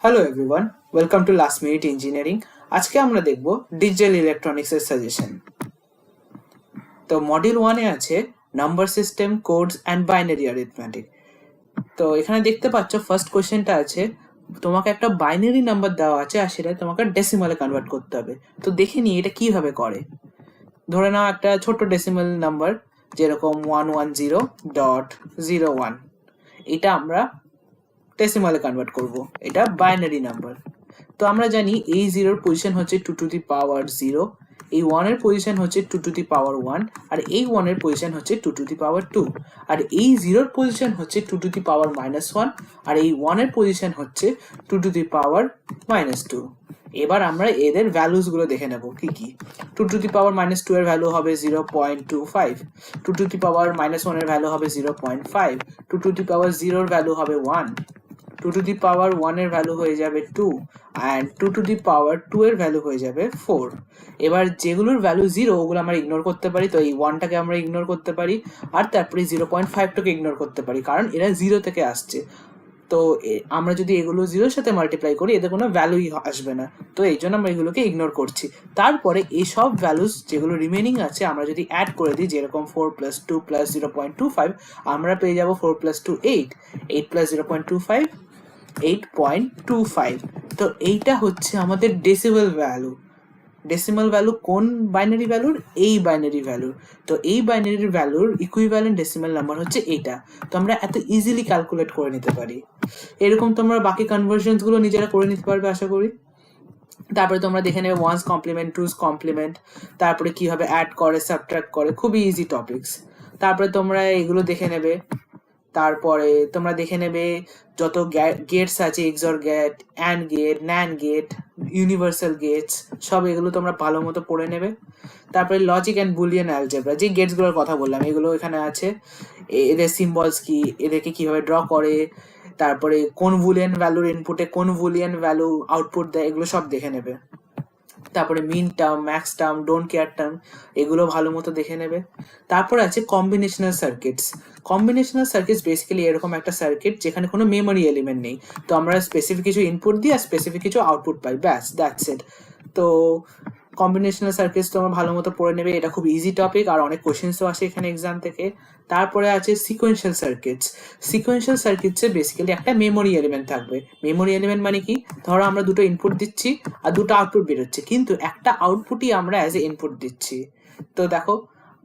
Hello everyone, welcome to last minute engineering. আজকে আমরা দেখব ডিজিটাল ইলেকট্রনিক্সের সাজেশন। তো মডিউল 1-এ আছে number system, codes and binary arithmetic. তো এখানে দেখতে পাচ্ছ ফার্স্ট কোশ্চেনটা আছে, তোমাকে একটা বাইনারি নাম্বার দেওয়া আছে আর সেটা তোমাকে ডেসিমালে কনভার্ট করতে হবে। তো দেখে নিই এটা কিভাবে করে। ধরে নাও একটা ছোট্ট ডেসিমাল নাম্বার, যেরকম 110.01। এটা আমরা ডেসিমালে কনভার্ট করব, এটা বাইনারি নাম্বার। তো আমরা জানি এই জিরোর পজিশন হচ্ছে 2 টু দি পাওয়ার 0, এই 1 এর পজিশন হচ্ছে 2 টু দি পাওয়ার 1, আর এই 1 এর পজিশন হচ্ছে 2 টু দি পাওয়ার 2, আর এই জিরোর পজিশন হচ্ছে 2 টু দি পাওয়ার -1, আর এই 1 এর পজিশন হচ্ছে 2 টু দি পাওয়ার -2। এবার আমরা এদের ভ্যালুস গুলো দেখে নেব কি কি। 2 টু দি পাওয়ার -2 এর ভ্যালু হবে 0.25, 2 টু দি পাওয়ার -1 এর ভ্যালু হবে 0.5, 2 টু দি পাওয়ার 0 এর ভ্যালু হবে 1, 2 টু দি পাওয়ার 1 এর ভ্যালু হয়ে যাবে 2, and 2 টু দি পাওয়ার 2 এর ভ্যালু হয়ে যাবে 4। এবার যেগুলোর ভ্যালু 0 ওগুলো আমরা ইগনোর করতে পারি, তো এই 1টাকে আমরা ইগনোর করতে পারি, আর তারপরে 0.5টাকে ইগনোর করতে পারি, কারণ এরা 0 থেকে আসছে। তো আমরা যদি এগুলো 0-র সাথে মাল্টিপ্লাই করি এদের কোনো ভ্যালুই আসবে না, তো এই জন্য আমরা এগুলোকে ইগনোর করছি। তারপরে এই সব ভ্যালুস যেগুলো রিমেনিং আছে আমরা যদি অ্যাড করে দিই, যেরকম 4 + 2 + 0.25, আমরা পেয়ে যাব 4 + 2 8, 8 + 0.25 8.25। তো এইটা হচ্ছে আমাদের ডেসিমাল ভ্যালু। ডেসিমাল ভ্যালু কোন বাইনারি ভ্যালুর? এই বাইনারি ভ্যালুর। তো এই বাইনারি ভ্যালুর ইকুইভ্যালেন্ট ডেসিমাল নাম্বার হচ্ছে এইটা। তো আমরা এত ইজিলি ক্যালকুলেট করে নিতে পারি। এরকম তোমরা বাকি কনভার্সনস গুলো নিজেরা করে নিতে পারবে আশা করি। তারপরে তোমরা দেখে নেবে ওয়ান্স কমপ্লিমেন্ট, টুস কমপ্লিমেন্ট, তারপরে কিভাবে অ্যাড করে, সাবট্রাক্ট করে, খুবই ইজি টপিকস। তারপরে তোমরা এগুলো দেখে নেবে। তারপরে তোমরা দেখে নেবে যত গেটস আছে, XOR gate, AND gate, NAND gate, universal gates, সব এগুলো তোমরা ভালো মতো পড়ে নেবে। তারপরে লজিক অ্যান্ড বুলিয়ান অ্যালজেব্রা, যে গেটসগুলোর কথা বললাম এগুলো এখানে আছে, এদের সিম্বলস কি, এদেরকে কিভাবে ড্র করে, তারপরে কোন বুলিয়ান ভ্যালুর ইনপুটে কোন বুলিয়ান ভ্যালু আউটপুট দেয়, এগুলো সব দেখে নেবে। তারপরে min term, max term, don't care term, এগুলো ভালো মতো দেখে নেবে। তারপরে আছে combinational circuits. Combinational circuits basically এরকম একটা সার্কিট যেখানে কোনো মেমোরি এলিমেন্ট নেই, তো আমরা স্পেসিফিক কিছু ইনপুট দিই আর স্পেসিফিক কিছু আউটপুট পাই, ব্যাস, দ্যাটস ইট। তো কম্বিনেশনাল সার্কিটস তো আমরা ভালো মতো পড়ে নেবে, এটা খুব ইজি টপিক আর অনেক কোশ্চেন্সও আসে এখানে এক্সাম থেকে। তারপরে আছে সিকোয়েন্সিয়াল সার্কিটস। সিকোয়েন্সিয়াল সার্কিটসে বেসিক্যালি একটা মেমোরি এলিমেন্ট থাকবে। মেমোরি এলিমেন্ট মানে কি? ধরো আমরা দুটো ইনপুট দিচ্ছি আর দুটো আউটপুট বেরোচ্ছে, কিন্তু একটা আউটপুটই আমরা অ্যাজ এ ইনপুট দিচ্ছি। তো দেখো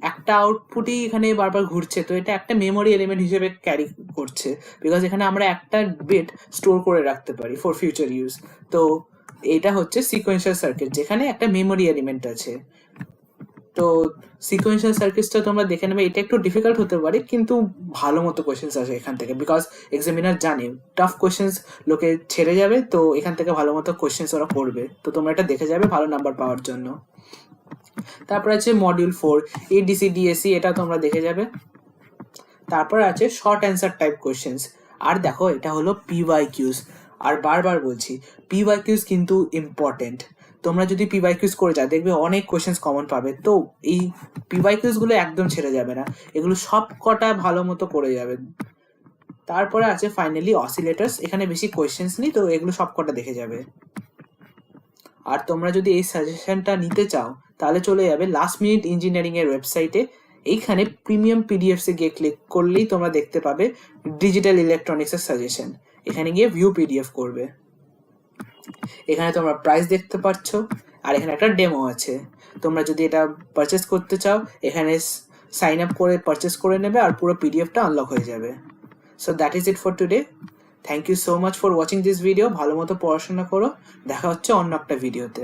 একটা আউটপুটই এখানে বারবার ঘুরছে, তো এটা একটা মেমোরি এলিমেন্ট হিসেবে ক্যারি করছে, বিকজ এখানে আমরা একটা বিট স্টোর করে রাখতে পারি ফর ফিউচার ইউজ। তো এটা হচ্ছে সিকোয়েন্সিয়াল সার্কিট, যেখানে একটা মেমোরি এলিমেন্ট আছে। তো সিকোয়েন্সিয়াল সার্কিটসটা তোমরা দেখে নেবে, এটা একটু ডিফিকাল্ট হতে পারে কিন্তু ভালো মতো কোয়েশ্চেন্স আসে এখান থেকে, বিকজ এক্সামিনার জানে টাফ কোয়েশ্চেন্স লোকে ছেড়ে যাবে, তো এখান থেকে ভালো মতো কোয়েশ্চেন্স ওরা করবে, তো তোমরা এটা দেখে যাবে ভালো নাম্বার পাওয়ার জন্য। তারপর আছে মডিউল 4 এডিসি ডিএসি, এটা তোমরা দেখে যাবে। তারপর আছে শর্ট অ্যান্সার টাইপ কোয়েশ্চেন্স। আর দেখো এটা হলো পিওয়াইকিউস, আর বারবার বলছি পিওয়াইকিউস কিন্তু ইম্পর্টেন্ট। তোমরা যদি পিওয়াইকিউস করে যাও দেখবে অনেক কোয়েশ্চেন্স কমন পাবে, তো এই পিওয়াইকিউস গুলো একদম ছেড়ে যাবে না, এগুলো সব কটা ভালো মতো করে যাবে। তারপরে আছে ফাইনালি অসিলেটার্স, এখানে বেশি কোয়েশ্চেন্স নেই, তো এগুলো সব কটা দেখে যাবে। আর তোমরা যদি এই সাজেশনটা নিতে চাও তাহলে চলে যাবে লাস্ট মিনিট ইঞ্জিনিয়ারিং এর ওয়েবসাইটে, এইখানে প্রিমিয়াম পিডিএফস এ গিয়ে ক্লিক করলেই তোমরা দেখতে পাবে ডিজিটাল ইলেকট্রনিক্স এর সাজেশন। এখানে গিয়ে ভিউ পিডিএফ করবে, এখানে তোমরা প্রাইস দেখতে পাচ্ছ, আর এখানে একটা ডেমো আছে। তোমরা যদি এটা পারচেস করতে চাও এখানে সাইন আপ করে পারচেস করে নেবে, আর পুরো পিডিএফটা আনলক হয়ে যাবে। So that is it for today. Thank you so much for watching this video. ভালো মতো পড়াশোনা করো, দেখা হচ্ছে অন্য একটা ভিডিওতে।